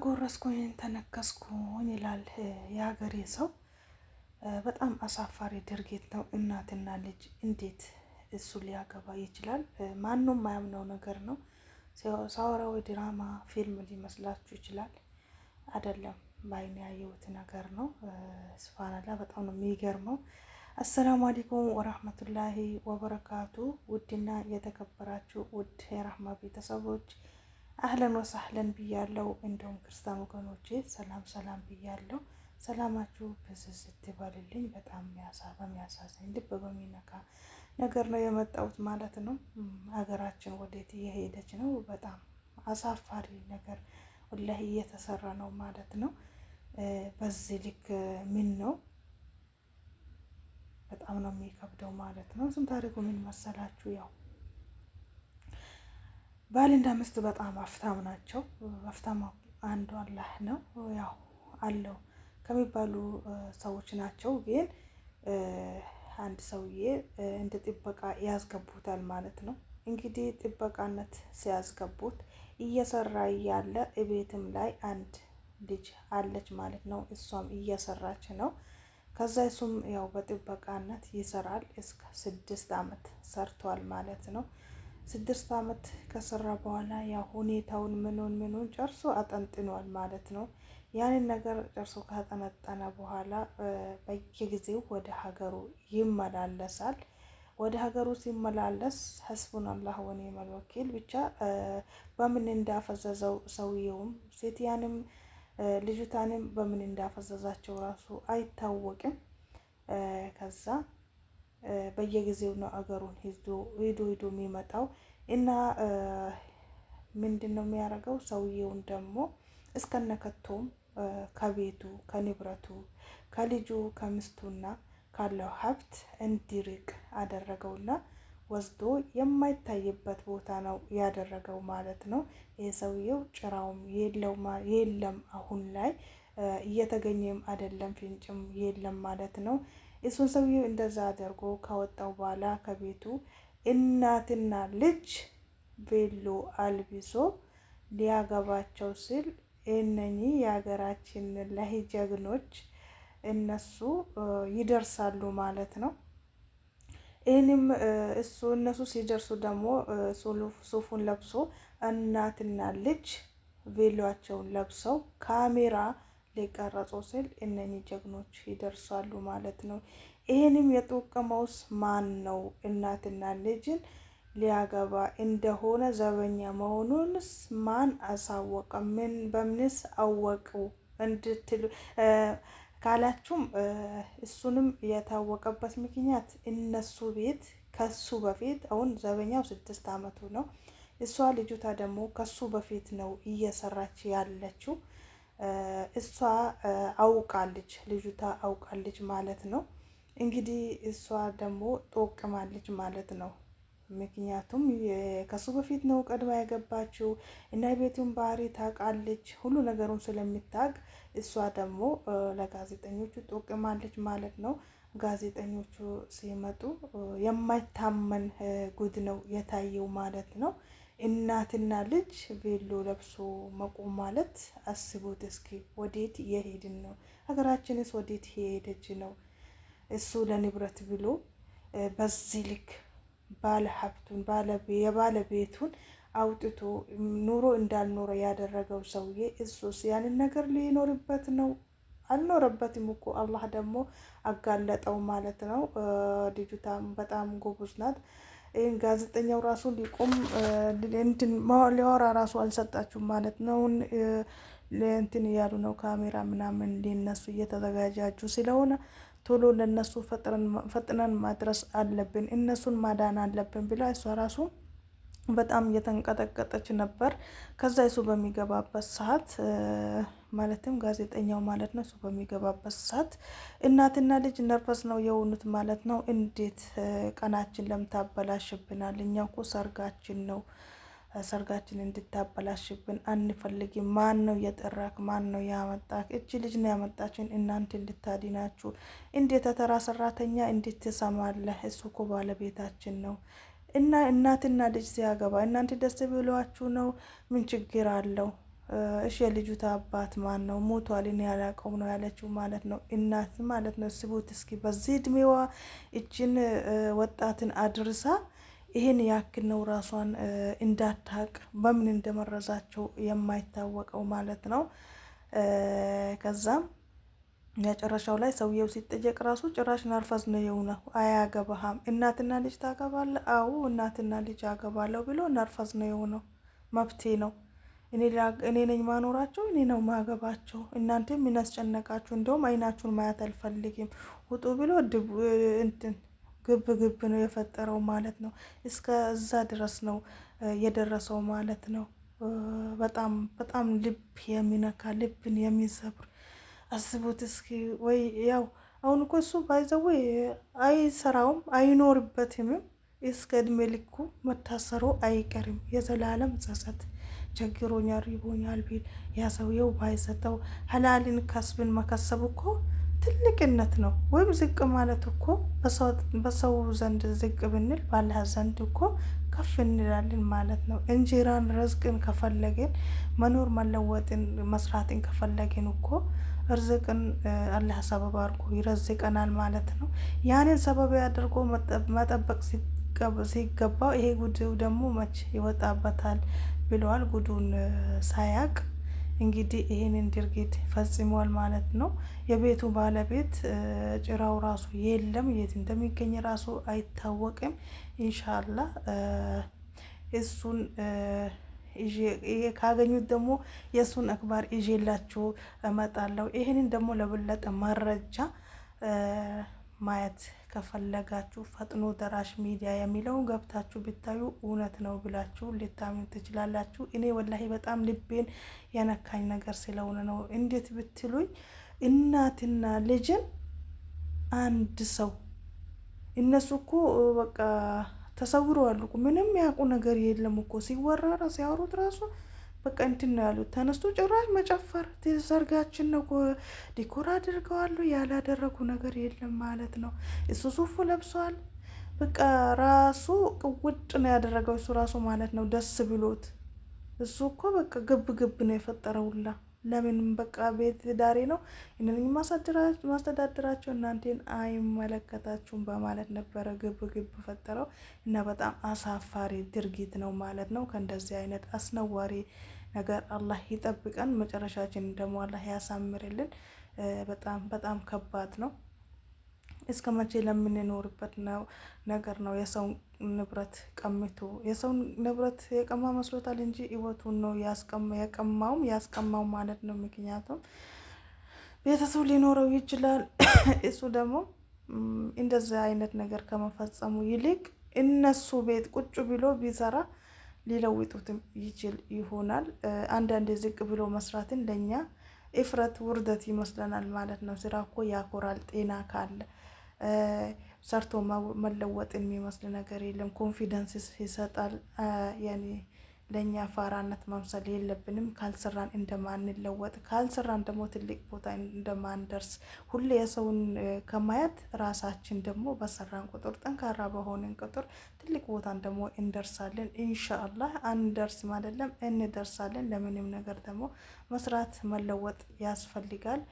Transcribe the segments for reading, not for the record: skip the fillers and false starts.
ተጎረስኩኝ ተነከስኩኝ ይላል የሀገሬ ሰው። በጣም አሳፋሪ ድርጊት ነው። እናትና ልጅ እንዴት እሱ ሊያገባ ይችላል? ማንም ማያምነው ነገር ነው። ሳወራዊ ድራማ ፊልም ሊመስላችሁ ይችላል። አይደለም፣ በአይኔ ያየሁት ነገር ነው። ስብሃንላ በጣም ነው የሚገርመው። አሰላሙ አለይኩም ወራህመቱላሂ ወበረካቱ። ውድና የተከበራችሁ ውድ የራህማ ቤተሰቦች አህለን ወሳህለን ብያለው። እንዲሁም ክርስቲያን ወገኖቼ ሰላም ሰላም ብያለው። ሰላማችሁ ብዝዝት ይበልልኝ። በጣም በሚያሳዝን ልብ በሚነካ ነገር ነው የመጣሁት ማለት ነው። ሀገራችን ወዴት እየሄደች ነው? በጣም አሳፋሪ ነገር ወላሂ እየተሰራ ነው ማለት ነው። በዚህ ልክ ምን ነው? በጣም ነው የሚከብደው ማለት ነው። ስም ታሪኩ ምን መሰላችሁ? ያው ባልና ሚስት በጣም አፍታም ናቸው። አፍታም አንዱ አላህ ነው ያው አለው ከሚባሉ ሰዎች ናቸው። ግን አንድ ሰውዬ እንደ ጥበቃ ያስገቡታል ማለት ነው። እንግዲህ ጥበቃነት ሲያስገቡት እየሰራ እያለ እቤትም ላይ አንድ ልጅ አለች ማለት ነው። እሷም እየሰራች ነው። ከዛ እሱም ያው በጥበቃነት ይሰራል። እስከ 6 አመት ሰርቷል ማለት ነው። 6 አመት ከሰራ በኋላ ያው ሁኔታውን ምኑን ጨርሶ አጠንጥኗል ማለት ነው። ያንን ነገር ጨርሶ ካጠነጠነ በኋላ በየጊዜው ወደ ሀገሩ ይመላለሳል። ወደ ሀገሩ ሲመላለስ ሐስቡን አላህ ወኒዕመል ወኪል ብቻ በምን እንዳፈዘዘው ሰውየውም ሴትያንም ልጅታንም በምን እንዳፈዘዛቸው ራሱ አይታወቅም። ከዛ በየጊዜው ነው አገሩን ሄዶ የሚመጣው እና ምንድነው የሚያደርገው? ሰውየውን ደግሞ እስከነከቶም ከቤቱ ከንብረቱ ከልጁ ከሚስቱና ካለው ሀብት እንዲርቅ አደረገውና ወስዶ የማይታይበት ቦታ ነው ያደረገው ማለት ነው። ይህ ሰውየው ጭራውም የለም አሁን ላይ እየተገኘም አይደለም፣ ፍንጭም የለም ማለት ነው። እሱን ሰውየው እንደዛ አድርጎ ካወጣው በኋላ ከቤቱ እናትና ልጅ ቬሎ አልቢሶ ሊያገባቸው ሲል እነኚህ የሀገራችን ላይ ጀግኖች እነሱ ይደርሳሉ ማለት ነው። ይህንም እነሱ ሲደርሱ ደግሞ ሱፉን ለብሶ እናትና ልጅ ቬሎቸውን ለብሰው ካሜራ ሊቀረጹ ሲል እነኚህ ጀግኖች ይደርሳሉ ማለት ነው። ይህንም የጠቀመውስ ማን ነው? እናትና ልጅን ሊያገባ እንደሆነ ዘበኛ መሆኑንስ ማን አሳወቀ? በምንስ አወቁ እንድትሉ ካላችሁም እሱንም የታወቀበት ምክንያት እነሱ ቤት ከሱ በፊት አሁን ዘበኛው 6 አመቱ ነው። እሷ ልጅቷ ደግሞ ከሱ በፊት ነው እየሰራች ያለችው። እሷ አውቃለች፣ ልጅቷ አውቃለች ማለት ነው። እንግዲህ እሷ ደግሞ ጠቅማለች ማለት ነው። ምክንያቱም ከሱ በፊት ነው ቀድማ ያገባችው እና የቤቱን ባህሪ ታውቃለች። ሁሉ ነገሩን ስለምታውቅ እሷ ደግሞ ለጋዜጠኞቹ ጠቅማለች ማለት ነው። ጋዜጠኞቹ ሲመጡ የማይታመን ጉድ ነው የታየው ማለት ነው። እናትና ልጅ ቬሎ ለብሶ መቆም ማለት አስቡት እስኪ። ወዴት እየሄድን ነው? ሀገራችንስ ወዴት እየሄደች ነው? እሱ ለንብረት ብሎ በዚህ ልክ ባለ ሀብቱን የባለቤቱን አውጥቶ ኑሮ እንዳልኖረ ያደረገው ሰውዬ እሱስ ያንን ነገር ሊኖርበት ነው? አልኖረበትም እኮ አላህ ደግሞ አጋለጠው ማለት ነው። ልጅቷም በጣም ጎበዝ ናት። ይህን ጋዜጠኛው ራሱ ሊቆም ሊያወራ ራሱ አልሰጣችሁም ማለት ነው። እንትን እያሉ ነው፣ ካሜራ ምናምን ሊነሱ እየተዘጋጃጁ ስለሆነ ቶሎ ለነሱ ፈጥነን ማድረስ አለብን፣ እነሱን ማዳን አለብን ብላ እሷ ራሱ በጣም እየተንቀጠቀጠች ነበር። ከዛ እሱ በሚገባበት ሰዓት ማለትም ጋዜጠኛው ማለት ነው፣ እሱ በሚገባበት ሰዓት እናትና ልጅ ነርቨስ ነው የሆኑት ማለት ነው። እንዴት ቀናችን ለምታበላሽብናል? እኛ እኮ ሰርጋችን ነው፣ ሰርጋችን እንድታበላሽብን አንፈልግም። ማን ነው የጠራክ? ማን ነው ያመጣክ? እቺ ልጅ ነው ያመጣችን እናንተ እንድታዲናችሁ። እንዴት ተራ ሰራተኛ እንዴት ትሰማለህ? እሱ እኮ ባለቤታችን ነው እና እናትና ልጅ ሲያገባ እናንተ ደስ ብሏችሁ ነው? ምን ችግር አለው? እሺ የልጁታ አባት ማን ነው? ሞቷል፣ እኔ ያላቀውም ነው ያለችው ማለት ነው። እናት ማለት ነው። ስቡት እስኪ በዚህ እድሜዋ እችን ወጣትን አድርሳ ይህን ያክል ነው ራሷን እንዳታቅ በምን እንደመረዛቸው የማይታወቀው ማለት ነው። ከዛም መጨረሻው ላይ ሰውየው ሲጠየቅ ራሱ ጭራሽ ናርፈዝ ነው የሆነው። አያገባህም፣ እናትና ልጅ ታገባለህ? አዎ እናትና ልጅ አገባለሁ ብሎ ናርፈዝ ነው የሆነው። መብቴ ነው፣ እኔ ነኝ ማኖራቸው፣ እኔ ነው ማገባቸው። እናንተ ምን አስጨነቃችሁ? እንደውም አይናችሁን ማየት አልፈልግም ውጡ ብሎ እንትን ግብ ግብ ነው የፈጠረው ማለት ነው። እስከዛ ድረስ ነው የደረሰው ማለት ነው። በጣም በጣም ልብ የሚነካ ልብን የሚሰብር አስቡት እስኪ። ወይ ያው አሁን እኮ እሱ ባይዘው አይሰራውም አይኖርበትም። እስከ እድሜ ልኩ መታሰሩ አይቀርም። የዘላለም ጸጸት ቸግሮኛል ሪቦኛል ቢል ያ ሰውየው ባይሰጠው ሀላልን ከስብን መከሰቡ እኮ ትልቅነት ነው። ወይም ዝቅ ማለት እኮ በሰው ዘንድ ዝቅ ብንል ባላህ ዘንድ እኮ ከፍ እንላለን ማለት ነው። እንጀራን ረዝቅን ከፈለግን መኖር መለወጥን መስራትን ከፈለግን እኮ እርዝቅን አላህ ሰበብ አድርጎ ይረዝቀናል ማለት ነው። ያንን ሰበብ አድርጎ መጠበቅ ሲገባው ይሄ ጉድ ደግሞ መች ይወጣበታል ብለዋል። ጉዱን ሳያቅ እንግዲህ ይህንን ድርጊት ፈጽሟል ማለት ነው። የቤቱ ባለቤት ጭራው ራሱ የለም፣ የት እንደሚገኝ ራሱ አይታወቅም። ኢንሻአላህ እሱን ካገኙት ደግሞ የእሱን አክባር ይዤላችሁ እመጣለሁ። ይህንን ደግሞ ለበለጠ መረጃ ማየት ከፈለጋችሁ ፈጥኖ ደራሽ ሚዲያ የሚለውን ገብታችሁ ብታዩ እውነት ነው ብላችሁ ልታምኑ ትችላላችሁ። እኔ ወላሂ በጣም ልቤን የነካኝ ነገር ስለሆነ ነው። እንዴት ብትሉኝ እናትና ልጅን አንድ ሰው እነሱ እኮ በቃ ተሰውረዋል እኮ ምንም ያውቁ ነገር የለም እኮ ሲወራራ ሲያወሩት ራሱ በቃ እንትን ነው ያሉት። ተነስቶ ጭራሽ መጨፈር ሰርጋችን ነው ዲኮር አድርገዋሉ። ያላደረጉ ነገር የለም ማለት ነው። እሱ ሱፉ ለብሷል። በቃ ራሱ ቅውጥ ነው ያደረገው እሱ ራሱ ማለት ነው። ደስ ብሎት እሱ እኮ በቃ ግብ ግብ ነው የፈጠረውላ። ለምን በቃ ቤት ዳሬ ነው እነኝ ማስተዳደራቸው እናንተን አይመለከታችሁም በማለት ነበረ ግብ ግብ ፈጠረው እና በጣም አሳፋሪ ድርጊት ነው ማለት ነው። ከእንደዚህ አይነት አስነዋሪ ነገር አላህ ይጠብቀን፣ መጨረሻችን ደግሞ አላህ ያሳምርልን። በጣም በጣም ከባድ ነው። እስከ መቼ ለምንኖርበት ነው ነገር ነው የሰው ንብረት ቀምቶ የሰው ንብረት የቀማ መስሎታል እንጂ ህይወቱን ነው ያስቀማው ማለት ነው። ምክንያቱም ቤተሰብ ሊኖረው ይችላል። እሱ ደግሞ እንደዚህ አይነት ነገር ከመፈጸሙ ይልቅ እነሱ ቤት ቁጭ ብሎ ቢሰራ ሊለውጡትም ይችል ይሆናል። አንዳንድ ዝቅ ብሎ መስራትን ለኛ እፍረት ውርደት ይመስለናል ማለት ነው። ስራ እኮ ያኮራል ጤና ካለ ሰርቶ መለወጥ የሚመስል ነገር የለም። ኮንፊደንስ ይሰጣል። ያኔ ለኛ ፋራነት መምሰል የለብንም። ካልሰራን እንደማንለወጥ፣ ካልሰራን ደግሞ ትልቅ ቦታ እንደማንደርስ ሁሌ የሰውን ከማየት ራሳችን ደግሞ በሰራን ቁጥር ጠንካራ በሆንን ቁጥር ትልቅ ቦታን ደግሞ እንደርሳለን። ኢንሻአላህ አንደርስም አይደለም እንደርሳለን። ለምንም ነገር ደግሞ መስራት መለወጥ ያስፈልጋል።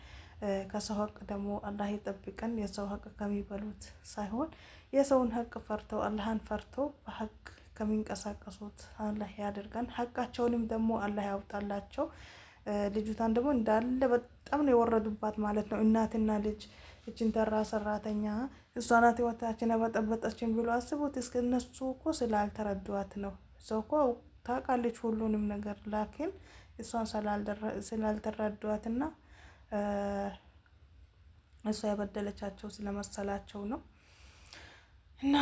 ከሰው ሀቅ ደግሞ አላህ ይጠብቀን። የሰው ሀቅ ከሚበሉት ሳይሆን የሰውን ሀቅ ፈርተው አላህን ፈርተው በሀቅ ከሚንቀሳቀሱት አላህ ያደርገን። ሀቃቸውንም ደግሞ አላህ ያውጣላቸው። ልጅቷን ደግሞ እንዳለ በጣም ነው የወረዱባት ማለት ነው። እናትና ልጅ እችን ተራ ሰራተኛ እሷ ናት ህይወታችን ያበጠበጠችን ብሎ አስቡት። እስከ እነሱ እኮ ስላልተረዷት ነው። ሰው እኮ ታውቃለች ሁሉንም ነገር ላኪን እሷን ስላልተረዷትና እሷ የበደለቻቸው ስለመሰላቸው ነው። እና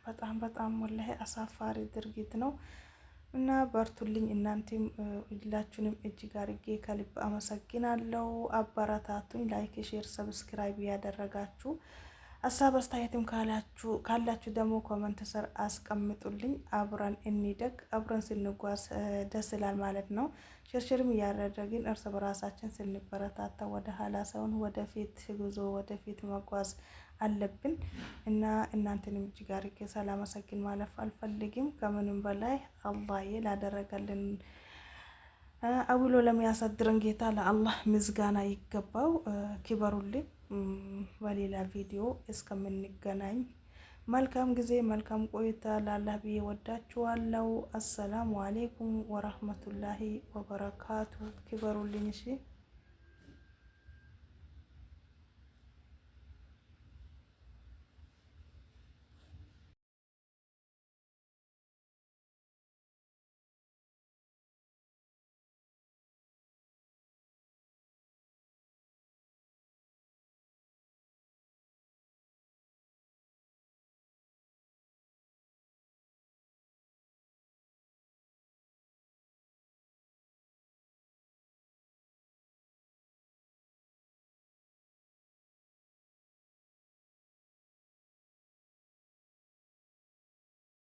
በጣም በጣም ወላሂ አሳፋሪ ድርጊት ነው። እና በርቱልኝ። እናንተም ሁላችሁንም እጅግ አድርጌ ከልብ አመሰግናለሁ። አበረታቱኝ። ላይክ፣ ሼር፣ ሰብስክራይብ ያደረጋችሁ ሀሳብ አስተያየትም ካላችሁ ደግሞ ኮመንት ስር አስቀምጡልኝ። አብረን እንደግ፣ አብረን ስንጓዝ ደስ ይላል ማለት ነው። ሽርሽርም እያደረግን እርስ በራሳችን ስንበረታታ ወደ ኋላ ሳይሆን ወደፊት ጉዞ ወደፊት መጓዝ አለብን እና እናንተንም እጅግ አድርጌ ሳላመሰግን ማለፍ አልፈልግም። ከምንም በላይ አላህ ላደረገልን አውሎ ለሚያሳድረን ጌታ ለአላህ ምስጋና ይገባው። ክበሩልኝ። በሌላ ቪዲዮ እስከምንገናኝ መልካም ጊዜ መልካም ቆይታ። ለአላህ ብዬ ወዳችኋለሁ። አሰላሙ አሌይኩም ወራህመቱላሂ ወበረካቱ። ክበሩልኝ። እሺ